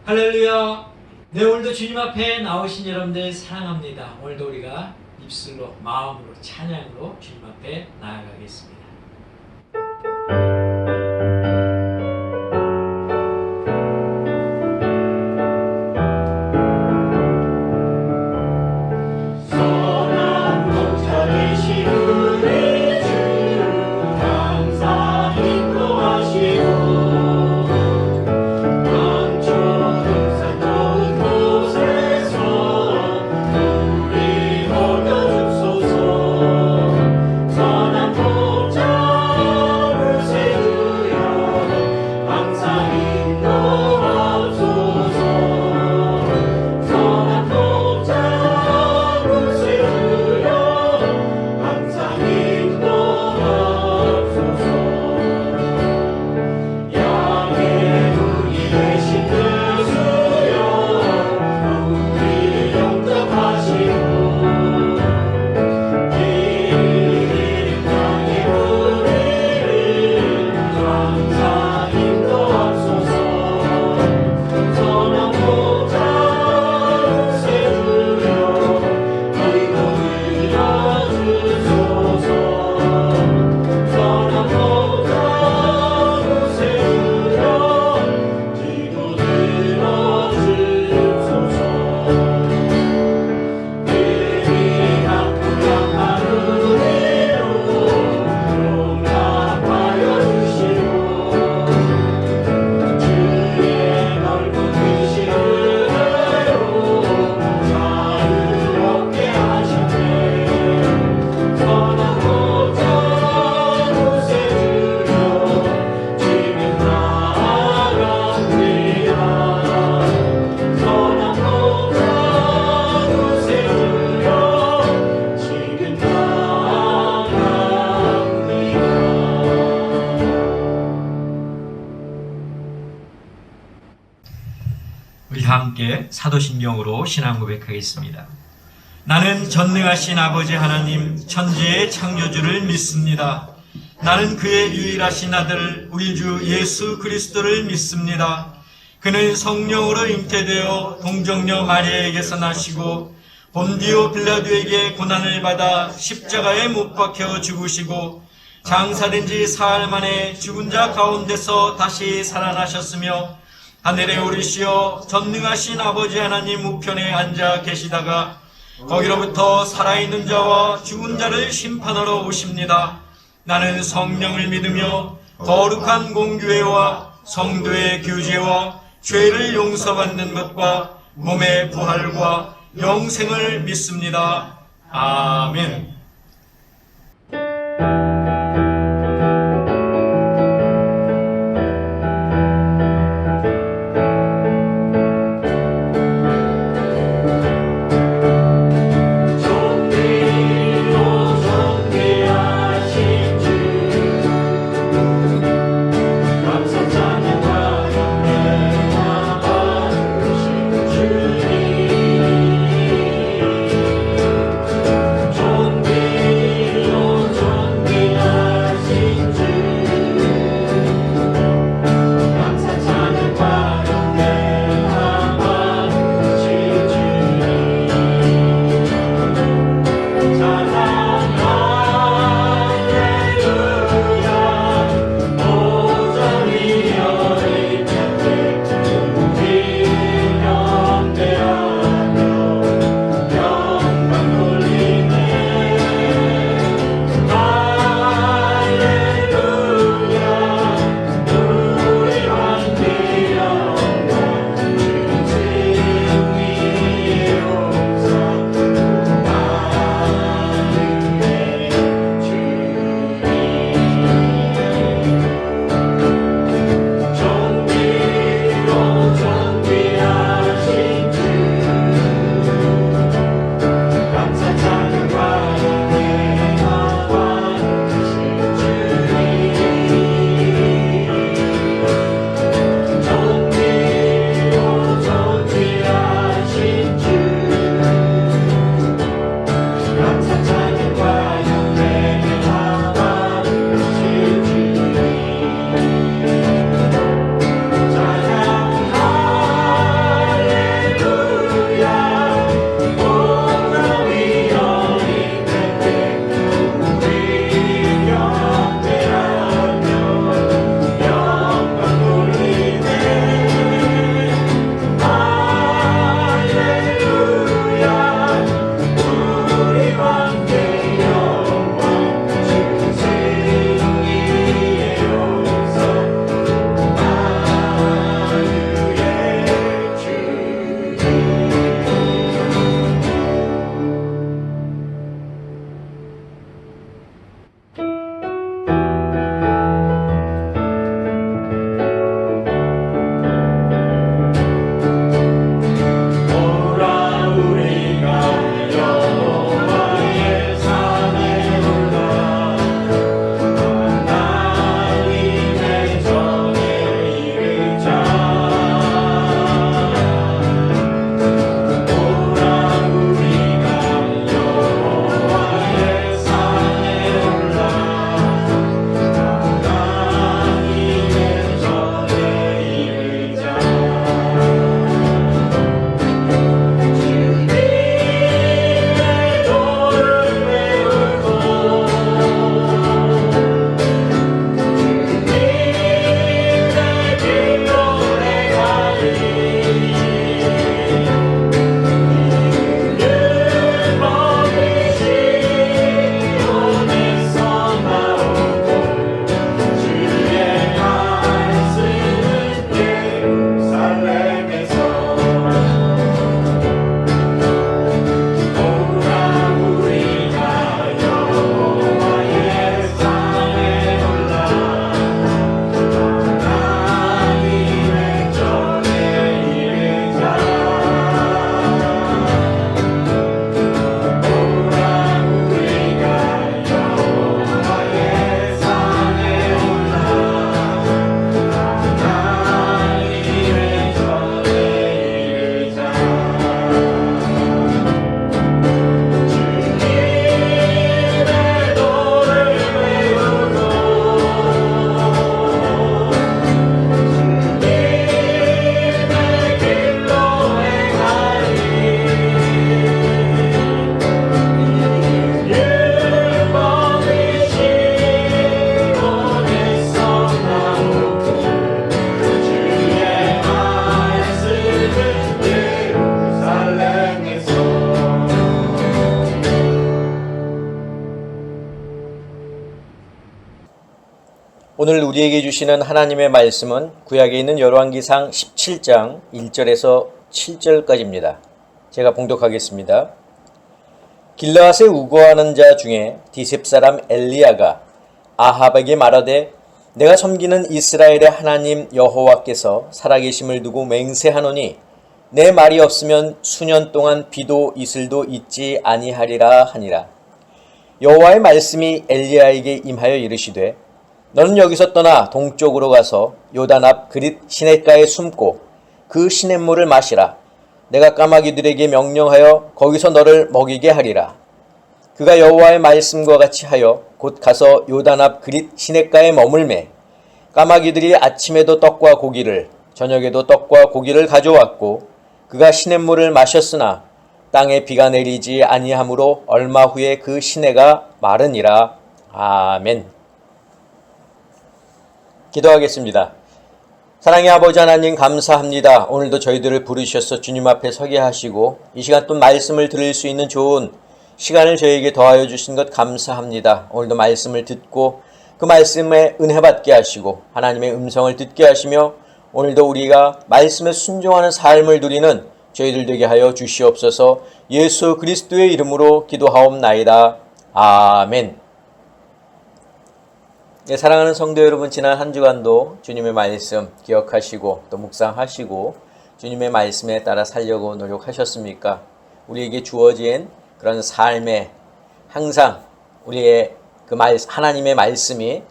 할렐루야. 네, 오늘도 주님 앞에 나오신 여러분들 사랑합니다. 오늘도 우리가 입술로, 마음으로, 찬양으로 주님 앞에 나아가겠습니다. 우리 함께 사도신경으로 신앙 고백하겠습니다. 나는 전능하신 아버지 하나님 천지의 창조주를 믿습니다. 나는 그의 유일하신 아들 우리 주 예수 그리스도를 믿습니다. 그는 성령으로 잉태되어 동정녀 마리아에게서 나시고 본디오 빌라도에게 고난을 받아 십자가에 못 박혀 죽으시고 장사된 지 사흘 만에 죽은 자 가운데서 다시 살아나셨으며 하늘에 오르시어 전능하신 아버지 하나님 우편에 앉아 계시다가 거기로부터 살아있는 자와 죽은 자를 심판하러 오십니다. 나는 성령을 믿으며 거룩한 공교회와 성도의 교제와 죄를 용서받는 것과 몸의 부활과 영생을 믿습니다. 아멘. 존귀 오늘 우리에게 주시는 하나님의 말씀은 구약에 있는 열왕기상 17장 1절에서 7절까지입니다. 제가 봉독하겠습니다. 길르앗에 우거하는 자 중에 디셉 사람 엘리야가 아합에게 말하되 내가 섬기는 이스라엘의 하나님 여호와께서 살아계심을 두고 맹세하노니 내 말이 없으면 수년 동안 비도 이슬도 있지 아니하리라 하니라. 여호와의 말씀이 엘리야에게 임하여 이르시되 너는 여기서 떠나 동쪽으로 가서 요단 앞 그릿 시냇가에 숨고 그 시냇물을 마시라. 내가 까마귀들에게 명령하여 거기서 너를 먹이게 하리라. 그가 여호와의 말씀과 같이 하여 곧 가서 요단 앞 그릿 시냇가에 머물매 까마귀들이 아침에도 떡과 고기를 저녁에도 떡과 고기를 가져왔고 그가 시냇물을 마셨으나 땅에 비가 내리지 아니하므로 얼마 후에 그 시내가 마르니라. 아멘. 기도하겠습니다. 사랑의 아버지 하나님 감사합니다. 오늘도 저희들을 부르셔서 주님 앞에 서게 하시고 이 시간 또 말씀을 들을 수 있는 좋은 시간을 저에게 더하여 주신 것 감사합니다. 오늘도 말씀을 듣고 그 말씀에 은혜 받게 하시고 하나님의 음성을 듣게 하시며 오늘도 우리가 말씀에 순종하는 삶을 누리는 저희들 되게 하여 주시옵소서. 예수 그리스도의 이름으로 기도하옵나이다. 아멘. 네, 사랑하는 성도 여러분, 지난 한 주간도 주님의 말씀 기억하시고 또 묵상하시고 주님의 말씀에 따라 살려고 노력하셨습니까? 우리에게 주어진 그런 삶에 항상 우리의 그 하나님의 말씀이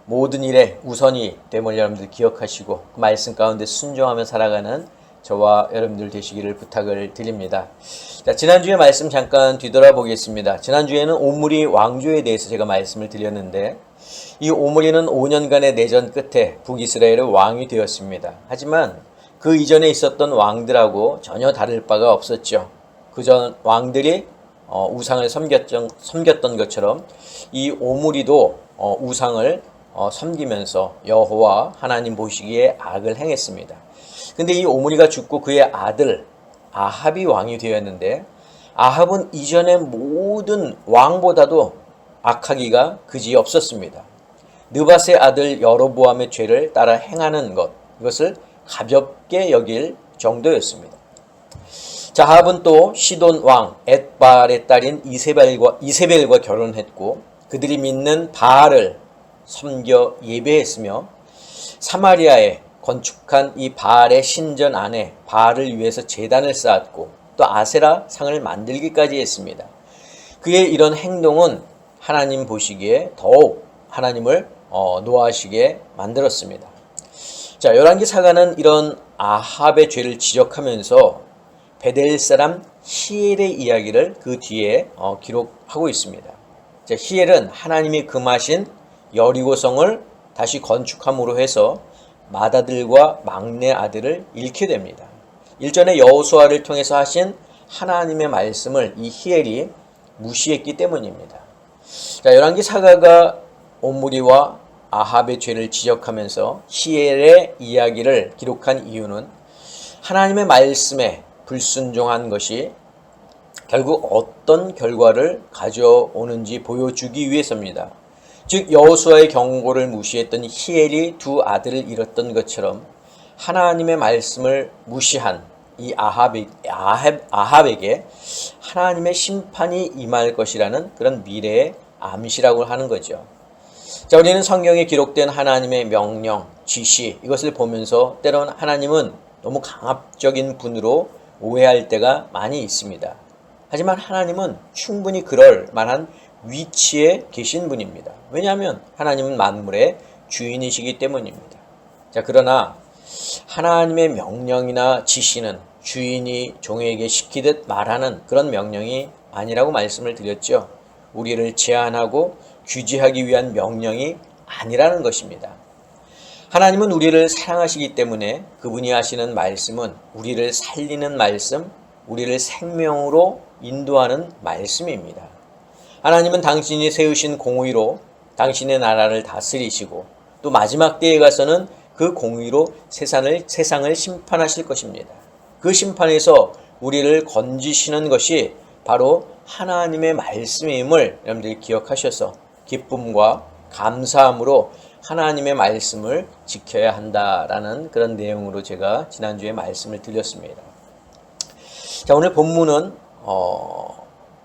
모든 일에 우선이 됨을 여러분들 기억하시고 그 말씀 가운데 순종하며 살아가는 저와 여러분들 되시기를 부탁을 드립니다. 자, 지난주에 말씀 잠깐 뒤돌아보겠습니다. 지난주에는 오므리 왕조에 대해서 제가 말씀을 드렸는데 이 오므리는 5년간의 내전 끝에 북이스라엘의 왕이 되었습니다. 하지만 그 이전에 있었던 왕들하고 전혀 다를 바가 없었죠. 그전 왕들이 우상을 섬겼던 것처럼 이 오므리도 우상을 섬기면서 여호와 하나님 보시기에 악을 행했습니다. 근데 이 오므리가 죽고 그의 아들 아합이 왕이 되었는데 아합은 이전의 모든 왕보다도 악하기가 그지 없었습니다. 느밧의 아들 여로보암의 죄를 따라 행하는 것, 이것을 가볍게 여길 정도였습니다. 자, 아합은 또 시돈 왕 엣발의 딸인 이세벨과 결혼했고 그들이 믿는 바알을 섬겨 예배했으며 사마리아에 건축한 이 바알의 신전 안에 바알을 위해서 제단을 쌓았고 또 아세라 상을 만들기까지 했습니다. 그의 이런 행동은 하나님 보시기에 더욱 하나님을 노하시게 만들었습니다. 자, 열왕기 사가는 이런 아합의 죄를 지적하면서 베델 사람 히엘의 이야기를 그 뒤에 기록하고 있습니다. 자, 히엘은 하나님이 금하신 여리고성을 다시 건축함으로 해서 맏아들과 막내 아들을 잃게 됩니다. 일전에 여호수아를 통해서 하신 하나님의 말씀을 이 히엘이 무시했기 때문입니다. 자, 열왕기 사가가 오므리와 아합의 죄를 지적하면서 히엘의 이야기를 기록한 이유는 하나님의 말씀에 불순종한 것이 결국 어떤 결과를 가져오는지 보여주기 위해서입니다. 즉 여호수아의 경고를 무시했던 히엘이 두 아들을 잃었던 것처럼 하나님의 말씀을 무시한 이 아합에게 하나님의 심판이 임할 것이라는 그런 미래의 암시라고 하는 거죠. 자, 우리는 성경에 기록된 하나님의 명령, 지시 이것을 보면서 때론 하나님은 너무 강압적인 분으로 오해할 때가 많이 있습니다. 하지만 하나님은 충분히 그럴 만한 위치에 계신 분입니다. 왜냐하면 하나님은 만물의 주인이시기 때문입니다. 자, 그러나 하나님의 명령이나 지시는 주인이 종에게 시키듯 말하는 그런 명령이 아니라고 말씀을 드렸죠. 우리를 제한하고 규제하기 위한 명령이 아니라는 것입니다. 하나님은 우리를 사랑하시기 때문에 그분이 하시는 말씀은 우리를 살리는 말씀, 우리를 생명으로 인도하는 말씀입니다. 하나님은 당신이 세우신 공의로 당신의 나라를 다스리시고 또 마지막 때에 가서는 그 공의로 세상을 심판하실 것입니다. 그 심판에서 우리를 건지시는 것이 바로 하나님의 말씀임을 여러분들이 기억하셔서 기쁨과 감사함으로 하나님의 말씀을 지켜야 한다라는 그런 내용으로 제가 지난주에 말씀을 드렸습니다. 자, 오늘 본문은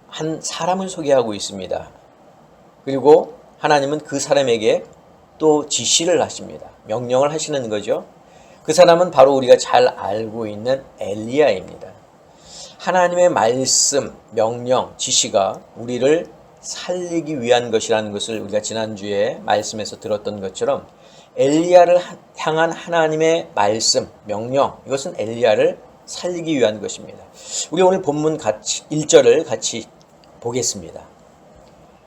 한 사람을 소개하고 있습니다. 그리고 하나님은 그 사람에게 또 지시를 하십니다. 명령을 하시는 거죠. 그 사람은 바로 우리가 잘 알고 있는 엘리야입니다. 하나님의 말씀, 명령, 지시가 우리를 살리기 위한 것이라는 것을 우리가 지난주에 말씀에서 들었던 것처럼 엘리야를 향한 하나님의 말씀, 명령, 이것은 엘리야를 살리기 위한 것입니다. 우리 오늘 본문 1절을 같이 보겠습니다.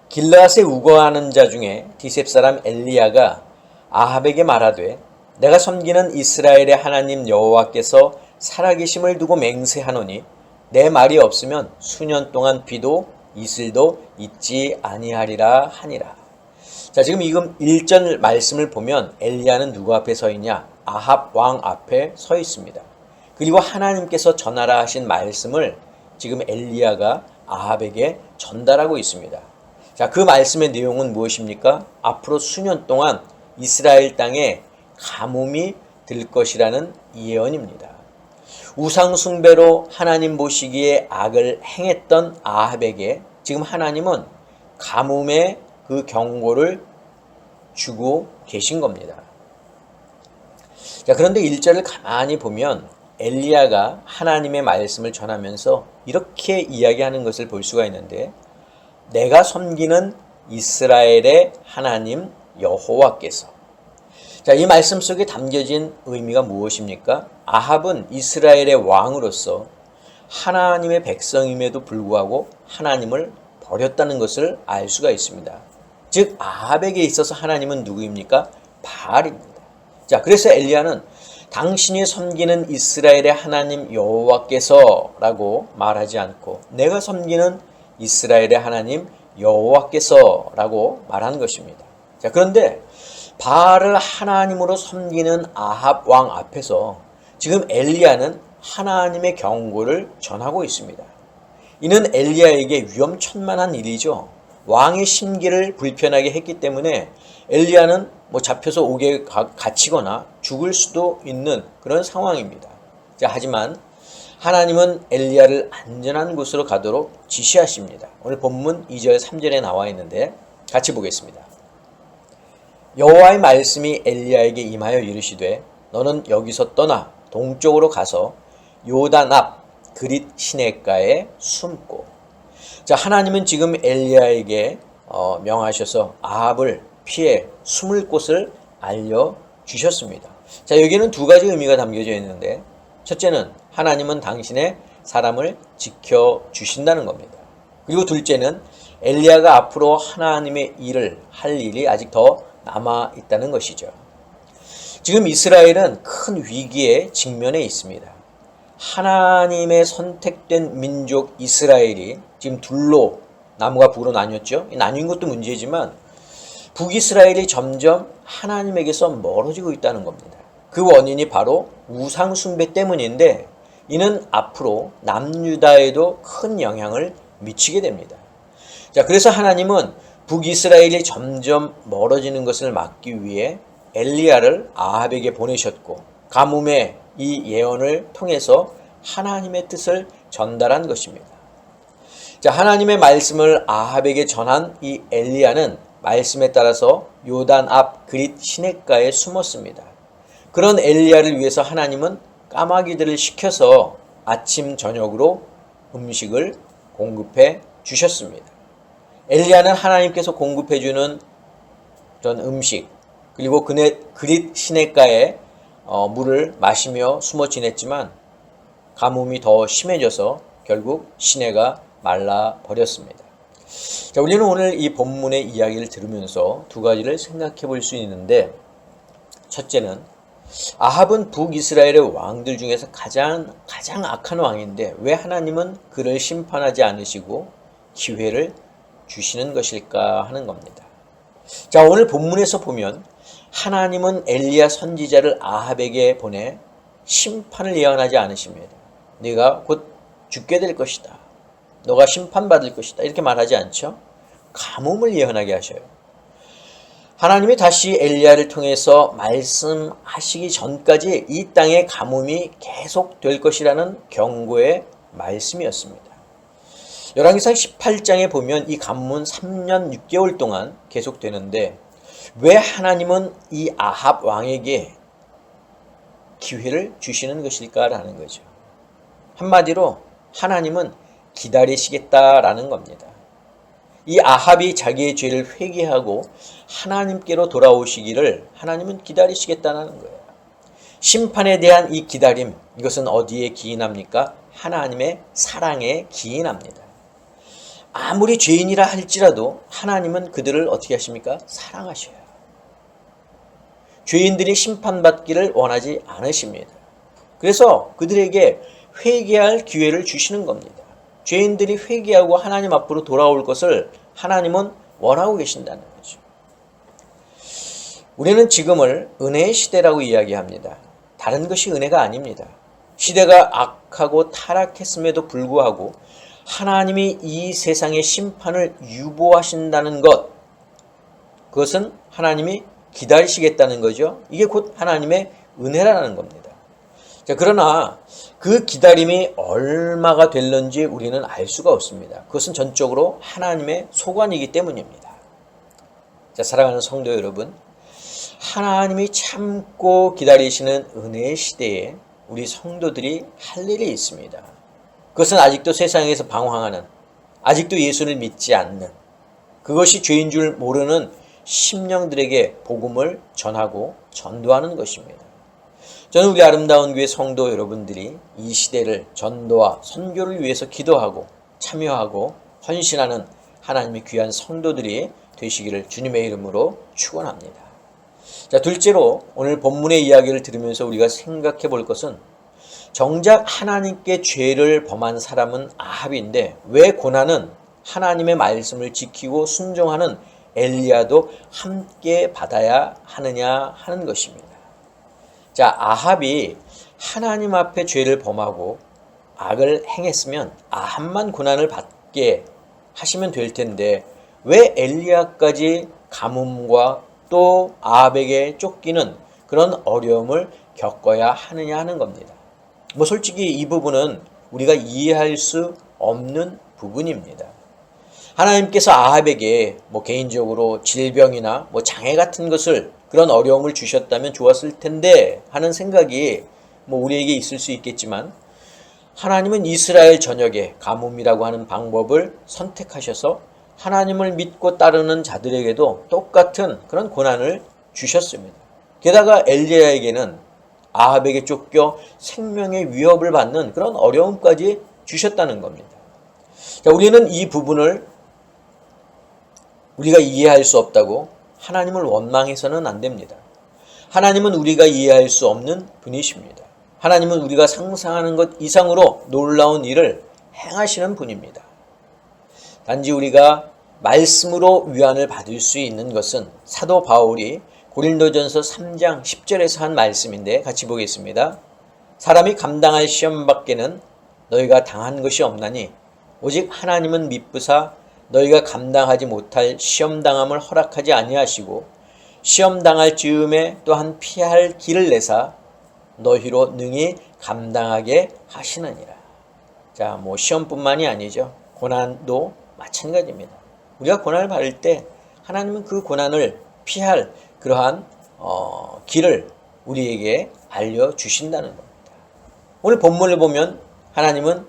길르앗에 우거하는 자 중에 디셉 사람 엘리야가 아합에게 말하되 내가 섬기는 이스라엘의 하나님 여호와께서 살아계심을 두고 맹세하노니 내 말이 없으면 수년 동안 비도 이슬도 있지 아니하리라 하니라. 자, 지금 1절 말씀을 보면 엘리야는 누구 앞에 서 있냐? 아합 왕 앞에 서 있습니다. 그리고 하나님께서 전하라 하신 말씀을 지금 엘리야가 아합에게 전달하고 있습니다. 자, 그 말씀의 내용은 무엇입니까? 앞으로 수년 동안 이스라엘 땅에 가뭄이 들 것이라는 예언입니다. 우상 숭배로 하나님 보시기에 악을 행했던 아합에게 지금 하나님은 가뭄의 그 경고를 주고 계신 겁니다. 자, 그런데 1절을 가만히 보면 엘리야가 하나님의 말씀을 전하면서 이렇게 이야기하는 것을 볼 수가 있는데 내가 섬기는 이스라엘의 하나님 여호와께서. 자, 이 말씀 속에 담겨진 의미가 무엇입니까? 아합은 이스라엘의 왕으로서 하나님의 백성임에도 불구하고 하나님을 버렸다는 것을 알 수가 있습니다. 즉 아합에게 있어서 하나님은 누구입니까? 바알입니다. 자, 그래서 엘리야는 당신이 섬기는 이스라엘의 하나님 여호와께서라고 말하지 않고 내가 섬기는 이스라엘의 하나님 여호와께서라고 말하는 것입니다. 자, 그런데 바알을 하나님으로 섬기는 아합 왕 앞에서 지금 엘리야는 하나님의 경고를 전하고 있습니다. 이는 엘리야에게 위험천만한 일이죠. 왕의 심기를 불편하게 했기 때문에 엘리야는 잡혀서 옥에 갇히거나 죽을 수도 있는 그런 상황입니다. 자, 하지만 하나님은 엘리야를 안전한 곳으로 가도록 지시하십니다. 오늘 본문 2절 3절에 나와 있는데 같이 보겠습니다. 여호와의 말씀이 엘리야에게 임하여 이르시되 너는 여기서 떠나 동쪽으로 가서 요단 앞 그릿 시냇가에 숨고. 자, 하나님은 지금 엘리야에게 명하셔서 아합을 피해 숨을 곳을 알려주셨습니다. 자, 여기는 두 가지 의미가 담겨져 있는데 첫째는 하나님은 당신의 사람을 지켜주신다는 겁니다. 그리고 둘째는 엘리야가 앞으로 하나님의 일을 할 일이 아직 더 남아있다는 것이죠. 지금 이스라엘은 큰 위기에 직면해 있습니다. 하나님의 선택된 민족 이스라엘이 지금 둘로 남과 북으로 나뉘었죠. 나뉜 것도 문제지만 북이스라엘이 점점 하나님에게서 멀어지고 있다는 겁니다. 그 원인이 바로 우상 숭배 때문인데 이는 앞으로 남유다에도 큰 영향을 미치게 됩니다. 자, 그래서 하나님은 북이스라엘이 점점 멀어지는 것을 막기 위해 엘리야를 아합에게 보내셨고 가뭄의 이 예언을 통해서 하나님의 뜻을 전달한 것입니다. 자, 하나님의 말씀을 아합에게 전한 이 엘리야는 말씀에 따라서 요단 앞 그릿 시냇가에 숨었습니다. 그런 엘리야를 위해서 하나님은 까마귀들을 시켜서 아침 저녁으로 음식을 공급해 주셨습니다. 엘리야는 하나님께서 공급해 주는 그런 음식 그리고 그릿 시냇가에 물을 마시며 숨어 지냈지만 가뭄이 더 심해져서 결국 시내가 말라 버렸습니다. 자, 우리는 오늘 이 본문의 이야기를 들으면서 두 가지를 생각해 볼 수 있는데 첫째는 아합은 북이스라엘의 왕들 중에서 가장 악한 왕인데 왜 하나님은 그를 심판하지 않으시고 기회를 주시는 것일까 하는 겁니다. 자, 오늘 본문에서 보면 하나님은 엘리야 선지자를 아합에게 보내 심판을 예언하지 않으십니다. 네가 곧 죽게 될 것이다. 너가 심판받을 것이다. 이렇게 말하지 않죠. 가뭄을 예언하게 하셔요. 하나님이 다시 엘리야를 통해서 말씀하시기 전까지 이 땅의 가뭄이 계속될 것이라는 경고의 말씀이었습니다. 열왕기상 18장에 보면 이 가뭄은 3년 6개월 동안 계속되는데 왜 하나님은 이 아합 왕에게 기회를 주시는 것일까라는 거죠. 한마디로 하나님은 기다리시겠다라는 겁니다. 이 아합이 자기의 죄를 회개하고 하나님께로 돌아오시기를 하나님은 기다리시겠다는 거예요. 심판에 대한 이 기다림, 이것은 어디에 기인합니까? 하나님의 사랑에 기인합니다. 아무리 죄인이라 할지라도 하나님은 그들을 어떻게 하십니까? 사랑하셔요. 죄인들이 심판받기를 원하지 않으십니다. 그래서 그들에게 회개할 기회를 주시는 겁니다. 죄인들이 회개하고 하나님 앞으로 돌아올 것을 하나님은 원하고 계신다는 거죠. 우리는 지금을 은혜의 시대라고 이야기합니다. 다른 것이 은혜가 아닙니다. 시대가 악하고 타락했음에도 불구하고 하나님이 이 세상의 심판을 유보하신다는 것, 그것은 하나님이 기다리시겠다는 거죠. 이게 곧 하나님의 은혜라는 겁니다. 자, 그러나 그 기다림이 얼마가 될런지 우리는 알 수가 없습니다. 그것은 전적으로 하나님의 소관이기 때문입니다. 자, 사랑하는 성도 여러분, 하나님이 참고 기다리시는 은혜의 시대에 우리 성도들이 할 일이 있습니다. 그것은 아직도 세상에서 방황하는, 아직도 예수를 믿지 않는, 그것이 죄인 줄 모르는 심령들에게 복음을 전하고 전도하는 것입니다. 저는 우리 아름다운 교회 성도 여러분들이 이 시대를 전도와 선교를 위해서 기도하고 참여하고 헌신하는 하나님의 귀한 성도들이 되시기를 주님의 이름으로 축원합니다. 자, 둘째로 오늘 본문의 이야기를 들으면서 우리가 생각해 볼 것은 정작 하나님께 죄를 범한 사람은 아합인데 왜 고난은 하나님의 말씀을 지키고 순종하는 엘리야도 함께 받아야 하느냐 하는 것입니다. 자, 아합이 하나님 앞에 죄를 범하고 악을 행했으면 아합만 고난을 받게 하시면 될 텐데 왜 엘리야까지 가뭄과 또 아합에게 쫓기는 그런 어려움을 겪어야 하느냐 하는 겁니다. 솔직히 이 부분은 우리가 이해할 수 없는 부분입니다. 하나님께서 아합에게 개인적으로 질병이나 장애 같은 것을 그런 어려움을 주셨다면 좋았을 텐데 하는 생각이 우리에게 있을 수 있겠지만 하나님은 이스라엘 전역에 가뭄이라고 하는 방법을 선택하셔서 하나님을 믿고 따르는 자들에게도 똑같은 그런 고난을 주셨습니다. 게다가 엘리야에게는 아합에게 쫓겨 생명의 위협을 받는 그런 어려움까지 주셨다는 겁니다. 자, 우리는 이 부분을 우리가 이해할 수 없다고 하나님을 원망해서는 안 됩니다. 하나님은 우리가 이해할 수 없는 분이십니다. 하나님은 우리가 상상하는 것 이상으로 놀라운 일을 행하시는 분입니다. 단지 우리가 말씀으로 위안을 받을 수 있는 것은 사도 바울이 고린도전서 3장 10절에서 한 말씀인데 같이 보겠습니다. 사람이 감당할 시험 밖에는 너희가 당한 것이 없나니 오직 하나님은 미쁘사 너희가 감당하지 못할 시험당함을 허락하지 아니하시고 시험당할 즈음에 또한 피할 길을 내사 너희로 능히 감당하게 하시느니라. 자, 시험뿐만이 아니죠. 고난도 마찬가지입니다. 우리가 고난을 받을 때 하나님은 그 고난을 피할 그러한 길을 우리에게 알려주신다는 겁니다. 오늘 본문을 보면 하나님은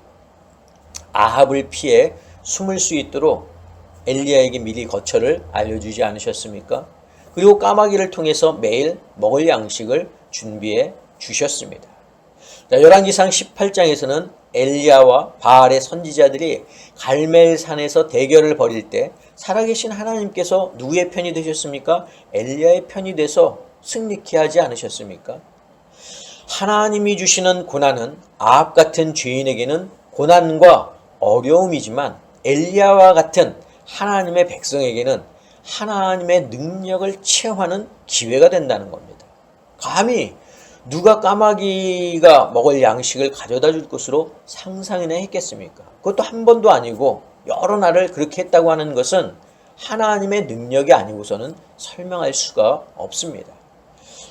아합을 피해 숨을 수 있도록 엘리야에게 미리 거처를 알려주지 않으셨습니까? 그리고 까마귀를 통해서 매일 먹을 양식을 준비해 주셨습니다. 열왕기상 18장에서는 엘리야와 바알의 선지자들이 갈멜산에서 대결을 벌일 때 살아계신 하나님께서 누구의 편이 되셨습니까? 엘리야의 편이 돼서 승리케 하지 않으셨습니까? 하나님이 주시는 고난은 아합 같은 죄인에게는 고난과 어려움이지만 엘리야와 같은 하나님의 백성에게는 하나님의 능력을 체험하는 기회가 된다는 겁니다. 감히 누가 까마귀가 먹을 양식을 가져다 줄 것으로 상상이나 했겠습니까? 그것도 한 번도 아니고 여러 날을 그렇게 했다고 하는 것은 하나님의 능력이 아니고서는 설명할 수가 없습니다.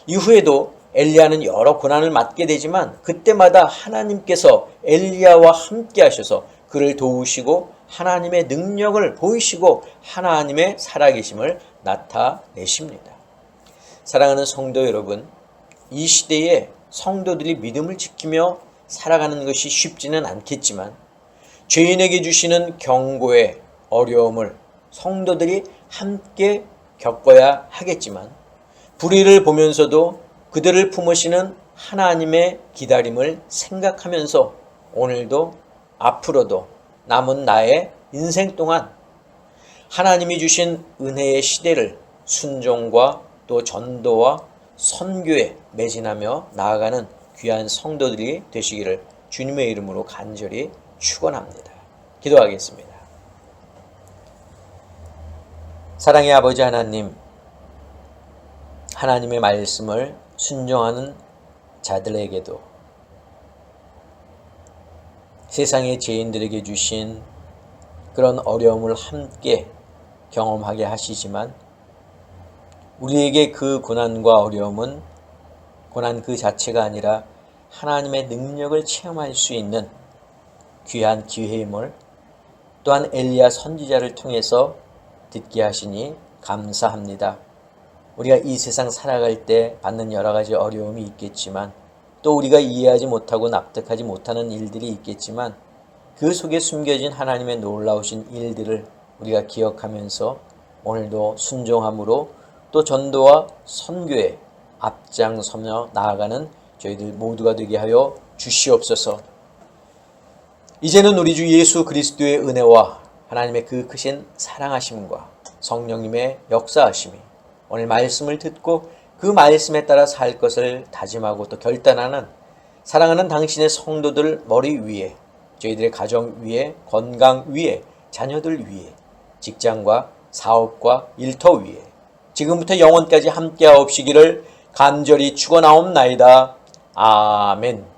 이후에도 엘리야는 여러 고난을 맞게 되지만 그때마다 하나님께서 엘리야와 함께 하셔서 그를 도우시고 하나님의 능력을 보이시고 하나님의 살아계심을 나타내십니다. 사랑하는 성도 여러분, 이 시대에 성도들이 믿음을 지키며 살아가는 것이 쉽지는 않겠지만 죄인에게 주시는 경고의 어려움을 성도들이 함께 겪어야 하겠지만 불의를 보면서도 그들을 품으시는 하나님의 기다림을 생각하면서 오늘도 앞으로도 남은 나의 인생 동안 하나님이 주신 은혜의 시대를 순종과 또 전도와 선교에 매진하며 나아가는 귀한 성도들이 되시기를 주님의 이름으로 간절히 축원합니다. 기도하겠습니다. 사랑의 아버지 하나님, 하나님의 말씀을 순종하는 자들에게도 세상의 죄인들에게 주신 그런 어려움을 함께 경험하게 하시지만 우리에게 그 고난과 어려움은 고난 그 자체가 아니라 하나님의 능력을 체험할 수 있는 귀한 기회임을 또한 엘리야 선지자를 통해서 듣게 하시니 감사합니다. 우리가 이 세상 살아갈 때 받는 여러 가지 어려움이 있겠지만 또 우리가 이해하지 못하고 납득하지 못하는 일들이 있겠지만 그 속에 숨겨진 하나님의 놀라우신 일들을 우리가 기억하면서 오늘도 순종함으로 또 전도와 선교에 앞장서며 나아가는 저희들 모두가 되게 하여 주시옵소서. 이제는 우리 주 예수 그리스도의 은혜와 하나님의 그 크신 사랑하심과 성령님의 역사하심이 오늘 말씀을 듣고 그 말씀에 따라 살 것을 다짐하고 또 결단하는 사랑하는 당신의 성도들 머리 위에, 저희들의 가정 위에, 건강 위에, 자녀들 위에, 직장과 사업과 일터 위에 지금부터 영원까지 함께하옵시기를 간절히 축원하옵나이다. 아멘.